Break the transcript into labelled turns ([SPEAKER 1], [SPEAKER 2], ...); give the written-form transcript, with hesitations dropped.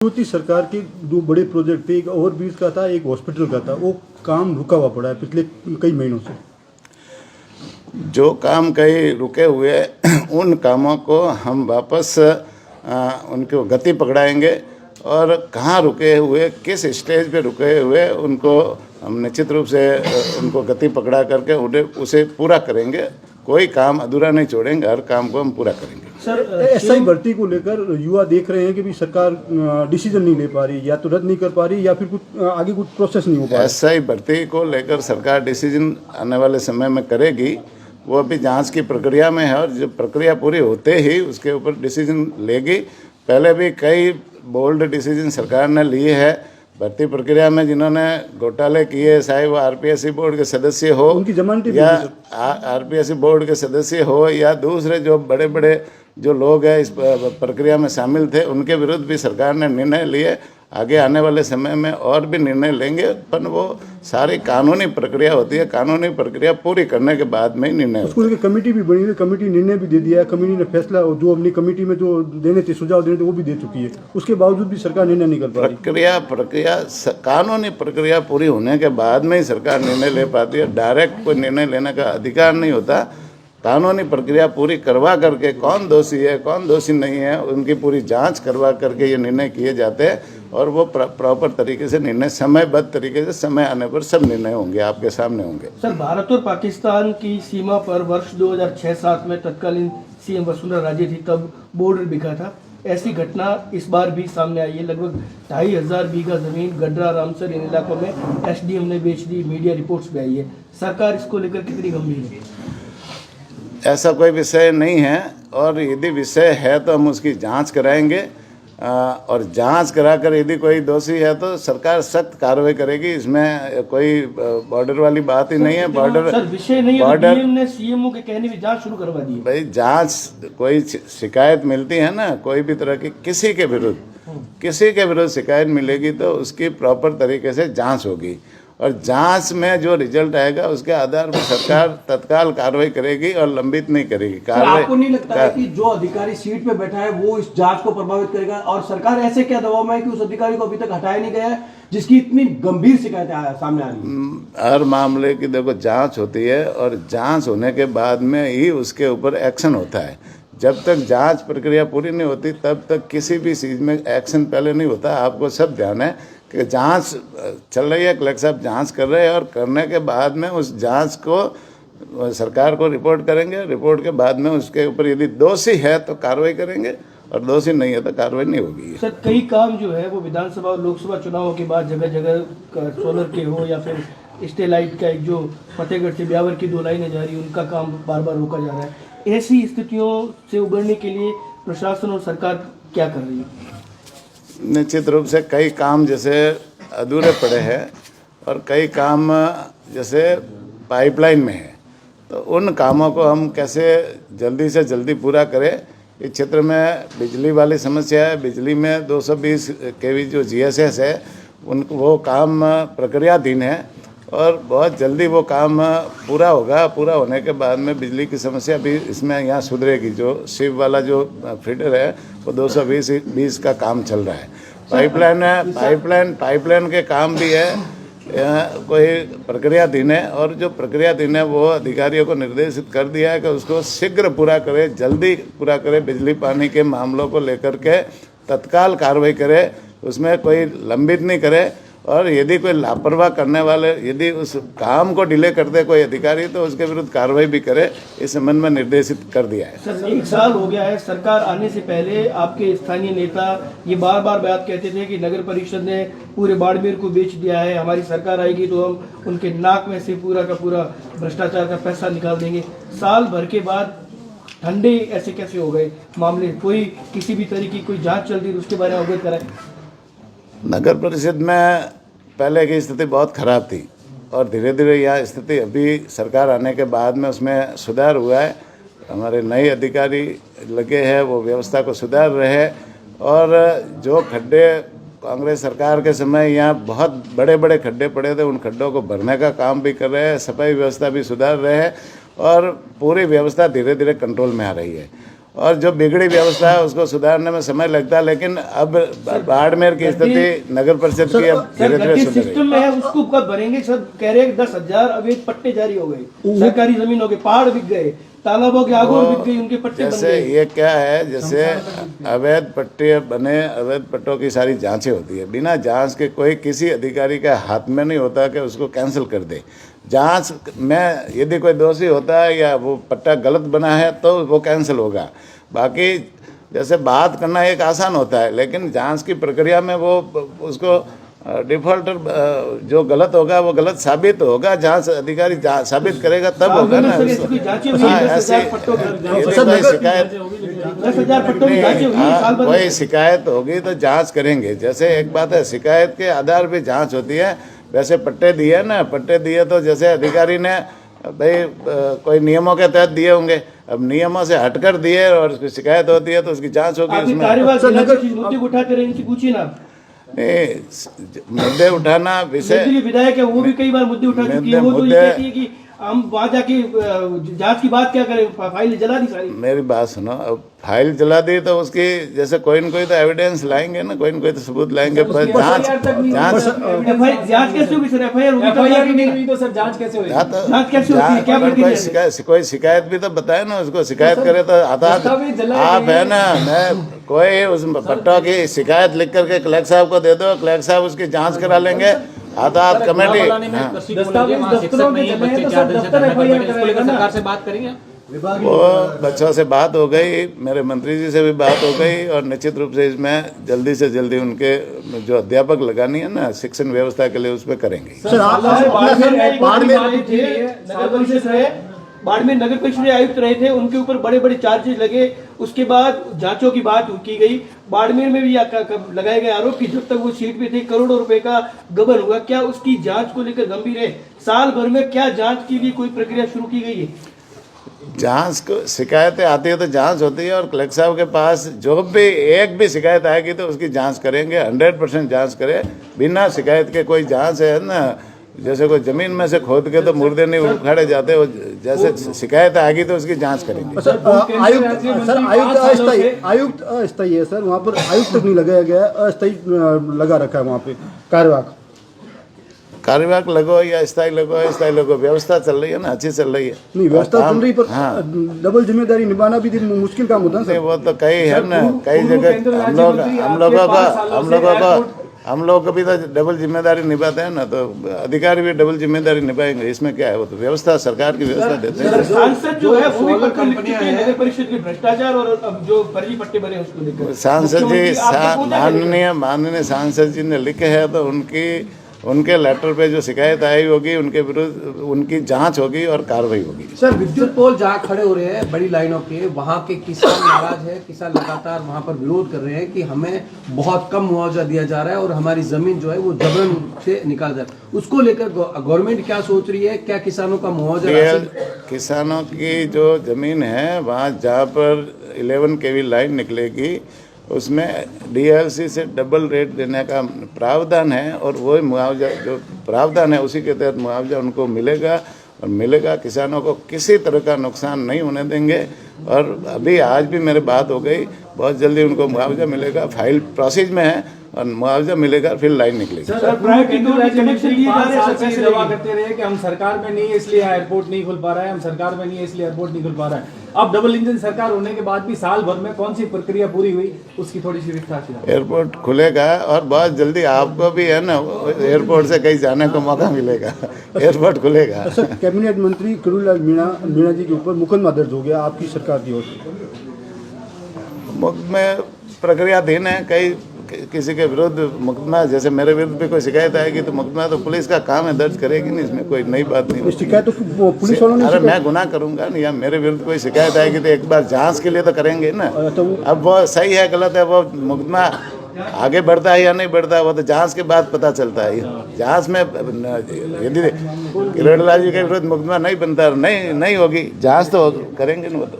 [SPEAKER 1] मोदी सरकार के दो बड़े प्रोजेक्ट थे, एक ओवरब्रिज का था, एक हॉस्पिटल का था। वो काम रुका हुआ पड़ा है पिछले कई महीनों से।
[SPEAKER 2] जो काम कई रुके हुए उन कामों को हम वापस उनको गति पकड़ाएंगे और कहाँ रुके हुए, किस स्टेज पे रुके हुए, उनको हम निश्चित रूप से उनको गति पकड़ा करके उन्हें उसे पूरा करेंगे। कोई काम अधूरा नहीं छोड़ेंगे, हर काम को हम पूरा करेंगे।
[SPEAKER 1] सर, एसआई भर्ती को लेकर युवा देख रहे हैं कि भी सरकार डिसीजन नहीं ले पा रही, या तो रद्द नहीं कर पा रही या फिर कुछ आगे कुछ प्रोसेस नहीं हो पा रहा।
[SPEAKER 2] एसआई भर्ती को लेकर सरकार डिसीजन आने वाले समय में करेगी। वो अभी जांच की प्रक्रिया में है और जब प्रक्रिया पूरी होते ही उसके ऊपर डिसीजन लेगी। पहले भी कई बोल्ड डिसीजन सरकार ने लिए है भर्ती प्रक्रिया में। जिन्होंने घोटाले किए, चाहे वो आरपीएससी बोर्ड के सदस्य हो,
[SPEAKER 1] उनकी जमानत
[SPEAKER 2] या आरपीएससी बोर्ड के सदस्य हो, या दूसरे जो बड़े बड़े जो लोग हैं इस प्रक्रिया में शामिल थे, उनके विरुद्ध भी सरकार ने निर्णय लिए। आगे आने वाले समय में और भी निर्णय लेंगे, पर वो सारी कानूनी प्रक्रिया होती है। कानूनी प्रक्रिया पूरी करने के बाद में ही निर्णय
[SPEAKER 1] उसको लेकर कमेटी भी बनी हुई, कमेटी निर्णय भी दे दिया है। कमेटी ने फैसला जो अपनी कमेटी में जो देने थे, सुझाव देने थे, वो भी दे चुकी है। उसके बावजूद भी सरकार निर्णय नहीं कर पा रही।
[SPEAKER 2] कानूनी प्रक्रिया पूरी होने के बाद में ही सरकार निर्णय ले पाती है। डायरेक्ट कोई निर्णय लेने का अधिकार नहीं होता। कानूनी प्रक्रिया पूरी करवा करके कौन दोषी है, कौन दोषी नहीं है, उनकी पूरी जांच करवा करके ये निर्णय किए जाते हैं और वो प्रॉपर तरीके से निर्णय, समयबद्ध तरीके से, समय आने पर सब निर्णय होंगे, आपके सामने होंगे।
[SPEAKER 3] सर, भारत और पाकिस्तान की सीमा पर वर्ष 2006-07 में तत्कालीन सीएम वसुंधरा राजे थी, तब बॉर्डर बिखरा था। ऐसी घटना इस बार भी सामने आई है। लगभग 2500 बीघा जमीन गडरा, रामसर इन इलाकों में एसडीएम ने बेच दी। मीडिया रिपोर्ट्स भी आई है। सरकार इसको लेकर कितनी गंभीर है?
[SPEAKER 2] ऐसा कोई विषय नहीं है, और यदि विषय है तो हम उसकी जांच कराएंगे और जांच कराकर यदि कोई दोषी है तो सरकार सख्त कार्रवाई करेगी। इसमें कोई बॉर्डर वाली बात ही नहीं है।
[SPEAKER 3] सर, विषय नहीं है, बॉर्डर ने सीएमओ के कहने भी जांच शुरू करवा दी है।
[SPEAKER 2] भाई, जांच, कोई शिकायत मिलती है ना, कोई भी तरह की किसी के विरुद्ध शिकायत मिलेगी तो उसकी प्रॉपर तरीके से जांच होगी, और जांच में जो रिजल्ट आएगा उसके आधार पर सरकार तत्काल कार्रवाई करेगी और लंबित नहीं करेगी कार्रवाई।
[SPEAKER 4] आपको नहीं लगता है कि जो अधिकारी सीट पे बैठा है वो इस जांच को प्रभावित करेगा, और सरकार ऐसे क्या दबाव में है कि उस अधिकारी को अभी तक हटाया नहीं गया है जिसकी इतनी गंभीर शिकायतें सामने आ रही है?
[SPEAKER 2] हर मामले की देखो जांच होती है, और जांच होने के बाद में ही उसके ऊपर एक्शन होता है। जब तक जांच प्रक्रिया पूरी नहीं होती तब तक किसी भी चीज़ में एक्शन पहले नहीं होता। आपको सब ध्यान है कि जांच चल रही है, कलेक्टर साहब जांच कर रहे हैं, और करने के बाद में उस जांच को सरकार को रिपोर्ट करेंगे। रिपोर्ट के बाद में उसके ऊपर यदि दोषी है तो कार्रवाई करेंगे, और दोषी नहीं है तो कार्रवाई नहीं होगी।
[SPEAKER 3] सर, कई काम जो है वो विधानसभा और लोकसभा चुनावों के बाद जगह जगह सोलर के हो या फिर स्टेलाइट का, एक जो फतेहगढ़ से ब्यावर की 2 लाइनें जा रही है, उनका काम बार बार रोका जा रहा है। ऐसी स्थितियों से उबरने के लिए प्रशासन और सरकार क्या कर रही है?
[SPEAKER 2] निश्चित रूप से कई काम जैसे अधूरे पड़े हैं, और कई काम जैसे पाइपलाइन में है, तो उन कामों को हम कैसे जल्दी से जल्दी पूरा करें। इस क्षेत्र में बिजली वाली समस्या है। बिजली में 220 केवी जो जीएसएस है, वो काम प्रक्रियाधीन है, और बहुत जल्दी वो काम पूरा होगा। पूरा होने के बाद में बिजली की समस्या भी इसमें यहाँ सुधरेगी। जो शिव वाला जो फीडर है वो 220 का काम चल रहा है। पाइपलाइन के काम भी है, कोई प्रक्रियाधीन है, और जो प्रक्रियाधीन है वो अधिकारियों को निर्देशित कर दिया है कि उसको शीघ्र पूरा करे, जल्दी पूरा करे। बिजली पानी के मामलों को लेकर के तत्काल कार्रवाई करे, उसमें कोई लंबित नहीं करे, और यदि कोई लापरवाह करने वाले, यदि उस काम को डिले करते कोई अधिकारी, तो उसके विरुद्ध कार्रवाई भी करे। इस संबंध में निर्देशित कर दिया है।
[SPEAKER 3] सर, 1 साल हो गया है सरकार आने से पहले आपके स्थानीय नेता ये बार बार बात कहते थे कि नगर परिषद ने पूरे बाड़मेर को बेच दिया है, हमारी सरकार आएगी तो हम उनके नाक में से पूरा का पूरा भ्रष्टाचार का पैसा निकाल देंगे। साल भर के बाद ठंडे ऐसे कैसे हो गए मामले? कोई किसी भी तरह की कोई जाँच चल रही है, उसके बारे में अवगत कराए।
[SPEAKER 2] नगर परिषद में पहले की स्थिति बहुत ख़राब थी, और धीरे धीरे यह स्थिति अभी सरकार आने के बाद में उसमें सुधार हुआ है। हमारे नए अधिकारी लगे हैं, वो व्यवस्था को सुधार रहे हैं, और जो खड्डे कांग्रेस सरकार के समय यहाँ बहुत बड़े बड़े खड्डे पड़े थे, उन खड्डों को भरने का काम भी कर रहे हैं। सफाई व्यवस्था भी सुधार रहे हैं, और पूरी व्यवस्था धीरे धीरे कंट्रोल में आ रही है। और जो बिगड़ी व्यवस्था है उसको सुधारने में समय लगता है, लेकिन अब बाड़मेर की स्थिति नगर परिषद की अब
[SPEAKER 3] सर
[SPEAKER 2] धीरे धीरे
[SPEAKER 3] गति
[SPEAKER 2] सुधरेगी।
[SPEAKER 3] सिस्टम में है, उसको कब भरेंगे? सब कह रहे हैं 10,000 अवैध पट्टे जारी हो गए, सरकारी जमीनों के पहाड़ बिक गए, तालाबों के आगोर बिक गई, उनके पट्टे बन
[SPEAKER 2] जैसे
[SPEAKER 3] गए।
[SPEAKER 2] ये क्या है, जैसे अवैध पट्टे बने, अवैध पट्टों की सारी जांचें होती है, बिना जांच के कोई किसी अधिकारी के हाथ में नहीं होता कि उसको कैंसिल कर दे। जांच में यदि कोई दोषी होता है या वो पट्टा गलत बना है तो वो कैंसिल होगा। बाकी जैसे बात करना एक आसान होता है, लेकिन जांच की प्रक्रिया में वो उसको डिफॉल्टर जो गलत होगा वो गलत साबित होगा, जांच अधिकारी साबित करेगा तब होगा ना।
[SPEAKER 3] सर, ऐसी कोई जांचें हुई?
[SPEAKER 2] हाँ,
[SPEAKER 3] 10,000 पट्टों की
[SPEAKER 2] यदि कोई शिकायत
[SPEAKER 3] 10,000 पट्टों की जांचें हुई साल भर
[SPEAKER 2] कोई
[SPEAKER 3] में?
[SPEAKER 2] शिकायत होगी तो जांच करेंगे। जैसे एक बात है, शिकायत के आधार पे जांच होती है। वैसे पट्टे दिए ना, पट्टे दिए तो जैसे अधिकारी ने भाई कोई नियमों के तहत दिए होंगे, अब नियमों से हटकर दिए और उसकी शिकायत होती है तो उसकी जांच होगी।
[SPEAKER 3] आपकी
[SPEAKER 2] उसमें
[SPEAKER 3] कार्यवाही मुद्दे को उठाते रहे, इनसे पूछिए ना।
[SPEAKER 2] मुद्दे उठाना विषय,
[SPEAKER 3] निर्दलीय विधायक है, वो भी कई बार मुद्दे उठा चुकी है। वो तो ये
[SPEAKER 2] मुद्दे-
[SPEAKER 3] कहती है कि हम वहां जाके जांच की बात क्या करें, फाइल जला दी सारी।
[SPEAKER 2] मेरी बात सुनो, अब फाइल जला दी तो उसकी जैसे कोई न कोई तो एविडेंस लाएंगे ना, कोई न कोई तो सबूत लाएंगे, पर जांच
[SPEAKER 3] जांच कैसे होगी सर? एफआईआर होगी तब जाके नहीं हुई तो सर जांच कैसे होगी? जांच कैसे होती है? क्या प्रक्रिया है?
[SPEAKER 2] कोई शिकायत भी तो बताए ना, उसको शिकायत करे तो आप है ना, मैं कोई उस पट्टों की शिकायत लिख करके कलेक्टर साहब को दे दो, कलेक्टर साहब उसकी जांच करा लेंगे। आदात कमेटी
[SPEAKER 5] सरकार से बात करेंगे।
[SPEAKER 2] वो बच्चों से बात हो गई, मेरे मंत्री जी से भी बात हो गई, और निश्चित रूप से इसमें जल्दी से जल्दी उनके जो अध्यापक लगानी है ना शिक्षण व्यवस्था के लिए, उस पर करेंगे।
[SPEAKER 3] बाड़मेर नगर परिषद आयुक्त रहे थे, उनके ऊपर बड़े बड़े चार्जेस लगे, उसके बाद जांचों की बात की गई। बाड़मेर में भी लगाए गए आरोप कि जब तक वो सीट पे थे करोड़ों रुपए का गबन हुआ। क्या उसकी जांच को लेकर गंभीर है? साल भर में क्या जांच के लिए कोई प्रक्रिया शुरू की गई है?
[SPEAKER 2] जांच को शिकायतें आती है तो जांच होती है, और कलेक्टर साहब के पास जो भी एक भी शिकायत आएगी तो उसकी जांच करेंगे, 100% जांच करें। बिना शिकायत के कोई जांच है ना, जैसे कोई जमीन में से खोद के तो मुर्दे नहीं उखाड़े जाते, वो जैसे शिकायत आएगी तो उसकी जांच करेंगे।
[SPEAKER 1] आयुक्त अस्थायी है सर, वहाँ पर आयुक्त तक नहीं लगाया गया है, अस्थायी लगा रखा है वहाँ पे
[SPEAKER 2] कार्यवाहक लगो या स्थायी लगो, व्यवस्था चल रही है ना, अच्छी चल रही है।
[SPEAKER 1] नहीं, व्यवस्था चल रही पर
[SPEAKER 2] हाँ,
[SPEAKER 1] डबल जिम्मेदारी निभाना भी मुश्किल काम होता है
[SPEAKER 2] नहीं,
[SPEAKER 1] सर।
[SPEAKER 2] वो तो कई है ना, कई जगह हम लोग को भी तो डबल जिम्मेदारी निभाते हैं ना, तो अधिकारी भी डबल जिम्मेदारी निभाएंगे। इसमें क्या है, वो तो व्यवस्था सरकार की व्यवस्था देते हैं।
[SPEAKER 3] सांसद जो है वो भी पत्र लिख चुके हैं नगर परिषद के भ्रष्टाचार और अब जो फर्जी पट्टे बने उसको लेकर।
[SPEAKER 2] सांसद जी,
[SPEAKER 3] माननीय
[SPEAKER 2] माननीय सांसद जी ने लिखे हैं, तो उनके लेटर पे जो शिकायत आई होगी उनके विरुद्ध उनकी जांच होगी और कार्रवाई होगी।
[SPEAKER 4] सर, विद्युत पोल जहाँ खड़े हो रहे हैं बड़ी लाइनों के, वहाँ के किसान नाराज है, किसान लगातार वहाँ पर विरोध कर रहे हैं कि हमें बहुत कम मुआवजा दिया जा रहा है और हमारी जमीन जो है वो जबरन से निकाल जा रहा है। उसको लेकर गवर्नमेंट क्या सोच रही है? क्या किसानों का मुआवजा?
[SPEAKER 2] किसानों की जो जमीन है वहाँ जहाँ पर 11 kV लाइन निकलेगी उसमें डीएलसी से डबल रेट देने का प्रावधान है, और वो मुआवजा जो प्रावधान है उसी के तहत मुआवजा उनको मिलेगा, और मिलेगा। किसानों को किसी तरह का नुकसान नहीं होने देंगे, और अभी आज भी मेरी बात हो गई, बहुत जल्दी उनको मुआवजा मिलेगा। फाइल प्रोसेस में है और मुआवजा मिलेगा, फिर लाइन निकलेगी।
[SPEAKER 5] दावा करते रहे कि हम सरकार में नहीं है इसलिए एयरपोर्ट नहीं खुल पा रहा है, हम सरकार में नहीं है इसलिए एयरपोर्ट नहीं खुल पा रहा है। अब डबल इंजन सरकार होने के बाद भी साल भर में कौन सी प्रक्रिया पूरी हुई, उसकी थोड़ी सी विस्तार।
[SPEAKER 2] एयरपोर्ट खुलेगा और बहुत जल्दी आपको भी है ना एयरपोर्ट से कहीं जाने को मौका मिलेगा। एयरपोर्ट खुलेगा।
[SPEAKER 1] सर, कैबिनेट मंत्री करुणलाल मीणा जी के ऊपर मुकदमा दर्ज हो गया आपकी सरकार की ओर से।
[SPEAKER 2] मुकदमे प्रक्रियाधीन है, कई किसी के विरुद्ध मुकदमा, जैसे मेरे विरुद्ध भी कोई शिकायत आएगी तो मुकदमा तो पुलिस का काम है, दर्ज करेगी नहीं, इसमें कोई नई बात नहीं।
[SPEAKER 1] शिकायत तो पुलिस वालों ने,
[SPEAKER 2] अरे मैं गुनाह करूंगा नहीं, या मेरे विरुद्ध कोई शिकायत आएगी तो एक बार जांच के लिए तो करेंगे ना। अब वो सही है गलत है, वो मुकदमा आगे बढ़ता है या नहीं बढ़ता है वो तो जांच के बाद पता चलता है। जांच में यदि किरणलाल जी के विरुद्ध मुकदमा नहीं बनता, नहीं होगी, जांच तो करेंगे ना वो तो।